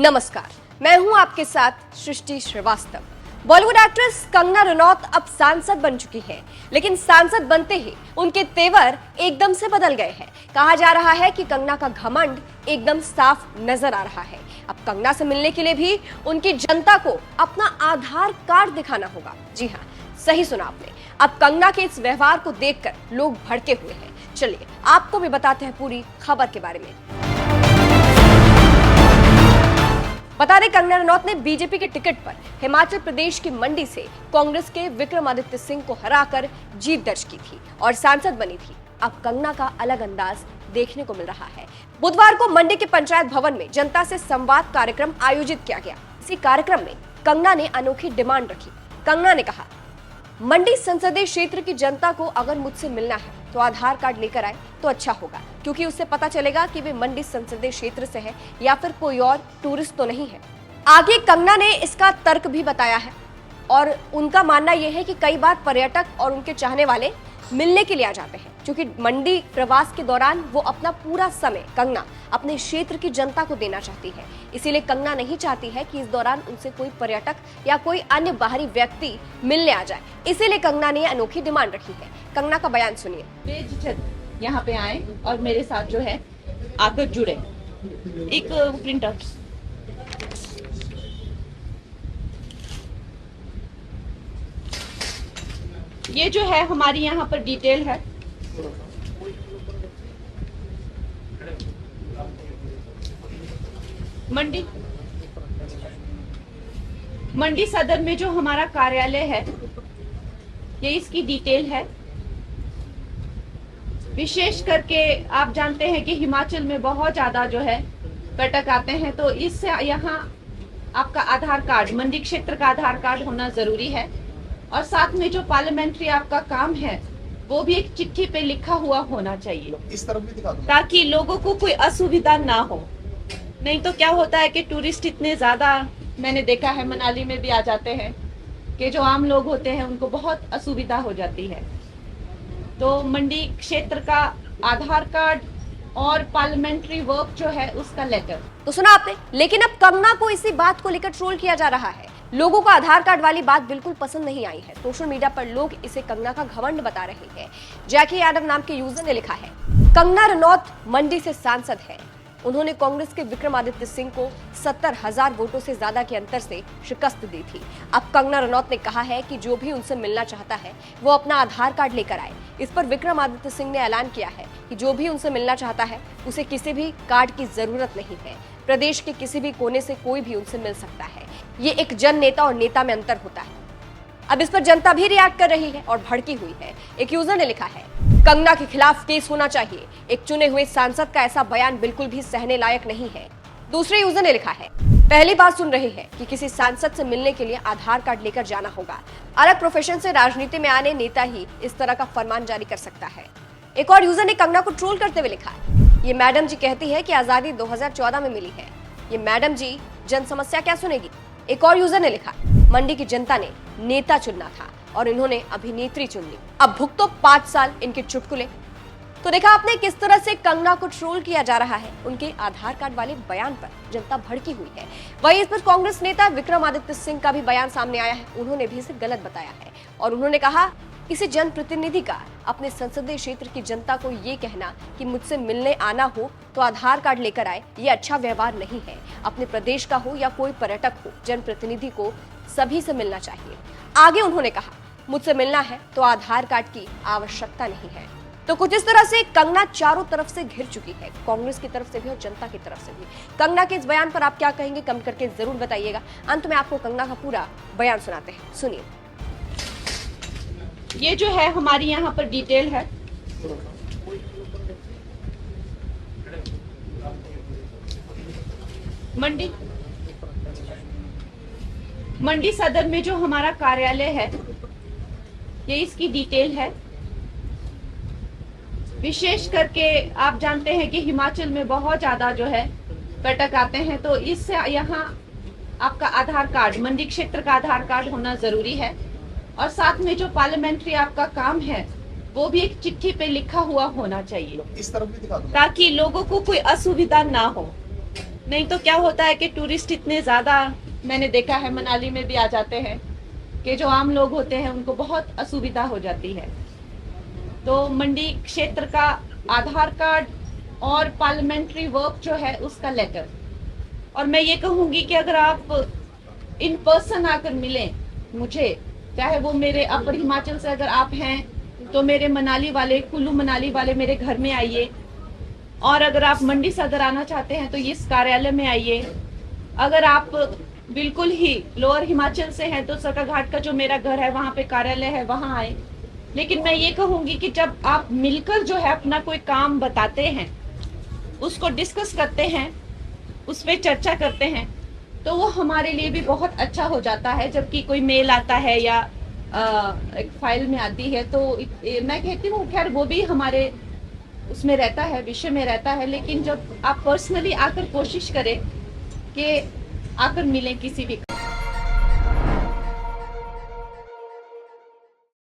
नमस्कार, मैं हूं आपके साथ सृष्टि श्रीवास्तव। बॉलीवुड एक्ट्रेस कंगना रनौत अब सांसद बन चुकी है, लेकिन सांसद बनते ही उनके तेवर एकदम से बदल गए हैं। कहा जा रहा है कि कंगना का घमंड एकदम साफ नजर आ रहा है। अब कंगना से मिलने के लिए भी उनकी जनता को अपना आधार कार्ड दिखाना होगा। जी हाँ, सही सुना आपने। अब कंगना के इस व्यवहार को देखकर लोग भड़के हुए हैं। चलिए आपको भी बताते हैं पूरी खबर के बारे में। बता दें, कंगना रनौत ने बीजेपी के टिकट पर हिमाचल प्रदेश की मंडी से कांग्रेस के विक्रमादित्य सिंह को हराकर जीत दर्ज की थी और सांसद बनी थी। अब कंगना का अलग अंदाज देखने को मिल रहा है। बुधवार को मंडी के पंचायत भवन में जनता से संवाद कार्यक्रम आयोजित किया गया। इसी कार्यक्रम में कंगना ने अनोखी डिमांड रखी। कंगना ने कहा, मंडी संसदीय क्षेत्र की जनता को अगर मुझसे मिलना है तो आधार कार्ड लेकर आए तो अच्छा होगा, क्योंकि उससे पता चलेगा कि वे मंडी संसदीय क्षेत्र से है या फिर कोई और टूरिस्ट तो नहीं है। आगे कंगना ने इसका तर्क भी बताया है और उनका मानना यह है कि कई बार पर्यटक और उनके चाहने वाले मिलने के लिए आ जाते हैं, क्योंकि मंडी प्रवास के दौरान वो अपना पूरा समय कंगना अपने क्षेत्र की जनता को देना चाहती है। इसीलिए कंगना नहीं चाहती है कि इस दौरान उनसे कोई पर्यटक या कोई अन्य बाहरी व्यक्ति मिलने आ जाए। इसीलिए कंगना ने अनोखी डिमांड रखी है। कंगना का बयान सुनिए। बेझिझक यहाँ पे आए और मेरे साथ जो है आकर जुड़े। एक प्रिंट आउट, ये जो है हमारी यहाँ पर डिटेल है। मंडी सदर में जो हमारा कार्यालय है, ये इसकी डिटेल है। विशेष करके आप जानते हैं कि हिमाचल में बहुत ज्यादा जो है पर्यटक आते हैं, तो इससे यहाँ आपका आधार कार्ड, मंडी क्षेत्र का आधार कार्ड होना जरूरी है। और साथ में जो पार्लियामेंट्री आपका काम है वो भी एक चिट्ठी पे लिखा हुआ होना चाहिए, इस तरफ भी दिखा दो, ताकि लोगों को कोई असुविधा ना हो। नहीं तो क्या होता है कि टूरिस्ट इतने ज्यादा, मैंने देखा है मनाली में भी आ जाते हैं, कि जो आम लोग होते हैं उनको बहुत असुविधा हो जाती है। तो मंडी क्षेत्र का आधार कार्ड और पार्लियामेंट्री वर्क जो है उसका लेटर। तो सुना आपने, लेकिन अब कंगना को इसी बात को लेकर ट्रोल किया जा रहा है। लोगों को आधार कार्ड वाली बात बिल्कुल पसंद नहीं आई है। सोशल मीडिया पर लोग इसे कंगना का घमंड बता रहे हैं। जैकी यादव नाम के यूजर ने लिखा है, कंगना रनौत मंडी से सांसद है। उन्होंने कांग्रेस के विक्रमादित्य सिंह को 70,000 वोटों से ज्यादा के अंतर से शिकस्त दी थी। अब कंगना रनौत ने कहा है कि जो भी उनसे मिलना चाहता है वो अपना आधार कार्ड लेकर आए। इस पर विक्रमादित्य सिंह ने ऐलान किया है कि जो भी उनसे मिलना चाहता है उसे किसी भी कार्ड की जरूरत नहीं है। प्रदेश के किसी भी कोने से कोई भी उनसे मिल सकता है। ये एक जन नेता और नेता में अंतर होता है। अब इस पर जनता भी रिएक्ट कर रही है और भड़की हुई है। एक यूजर ने लिखा है, कंगना के खिलाफ केस होना चाहिए। एक चुने हुए सांसद का ऐसा बयान बिल्कुल भी सहने लायक नहीं है। दूसरे यूजर ने लिखा है, पहली बार सुन रहे हैं कि किसी सांसद से मिलने के लिए आधार कार्ड लेकर जाना होगा। अलग प्रोफेशन से राजनीति में आने नेता ही इस तरह का फरमान जारी कर सकता है। एक और यूजर ने कंगना को ट्रोल करते हुए लिखा है, ये मैडम जी कहती है कि आजादी 2014 में मिली है। ये मैडम जी जन समस्या क्या सुनेगी। एक और यूजर ने लिखा, मंडी की जनता ने नेता चुनना था और इन्होंने अभिनेत्री चुन ली। अब भुगतो 5 साल इनके चुटकुले। तो देखा आपने किस तरह से कंगना को ट्रोल किया जा रहा है। उनके आधार कार्ड वाले बयान पर जनता भड़की हुई है। वहीं इस पर कांग्रेस नेता विक्रमादित्य सिंह का भी बयान सामने आया है। उन्होंने भी इसे गलत बताया है और उन्होंने कहा, किसी जनप्रतिनिधि का अपने संसदीय क्षेत्र की जनता को ये कहना कि मुझसे मिलने आना हो तो आधार कार्ड लेकर आए, ये अच्छा व्यवहार नहीं है। अपने प्रदेश का हो या कोई पर्यटक हो, जनप्रतिनिधि को सभी से मिलना चाहिए। आगे उन्होंने कहा, मुझसे मिलना है तो आधार कार्ड की आवश्यकता नहीं है। तो कुछ इस तरह से कंगना चारों तरफ से घिर चुकी है, कांग्रेस की तरफ से भी और जनता की तरफ से भी। कंगना के इस बयान पर आप क्या कहेंगे, कमेंट करके जरूर बताइएगा। अंत में आपको कंगना का पूरा बयान सुनाते हैं, सुनिए। ये जो है हमारी यहाँ पर डिटेल है। मंडी सदर में जो हमारा कार्यालय है, ये इसकी डिटेल है। विशेष करके आप जानते हैं कि हिमाचल में बहुत ज्यादा जो है पर्यटक आते हैं, तो इससे यहाँ आपका आधार कार्ड, मंडी क्षेत्र का आधार कार्ड होना जरूरी है। और साथ में जो पार्लियामेंट्री आपका काम है वो भी एक चिट्ठी पे लिखा हुआ होना चाहिए, इस तरफ भी दिखा दो, ताकि लोगों को कोई असुविधा ना हो। नहीं तो क्या होता है कि टूरिस्ट इतने ज़्यादा मैंने देखा है मनाली में भी आ जाते हैं कि जो आम लोग होते हैं उनको बहुत असुविधा हो जाती है। तो मंडी क्षेत्र का आधार कार्ड और पार्लियामेंट्री वर्क जो है उसका लेटर, और मैं ये कहूँगी कि अगर आप इन पर्सन आकर मिलें मुझे, चाहे वो मेरे अपर हिमाचल से अगर आप हैं तो मेरे मनाली वाले, कुल्लू मनाली वाले मेरे घर में आइए, और अगर आप मंडी सदर आना चाहते हैं तो इस कार्यालय में आइए। अगर आप बिल्कुल ही लोअर हिमाचल से हैं तो सरकाघाट का जो मेरा घर है वहाँ पे कार्यालय है, वहाँ आए। लेकिन मैं ये कहूँगी कि जब आप मिलकर जो है अपना कोई काम बताते हैं, उसको डिस्कस करते हैं, उस पर चर्चा करते हैं, तो वो हमारे लिए भी बहुत अच्छा हो जाता है। जबकि कोई मेल आता है या एक फाइल में आती है तो मैं कहती हूँ खैर वो भी हमारे उसमें रहता है, विषय में रहता है। लेकिन जब आप पर्सनली आकर कोशिश करें कि आकर मिलें किसी भी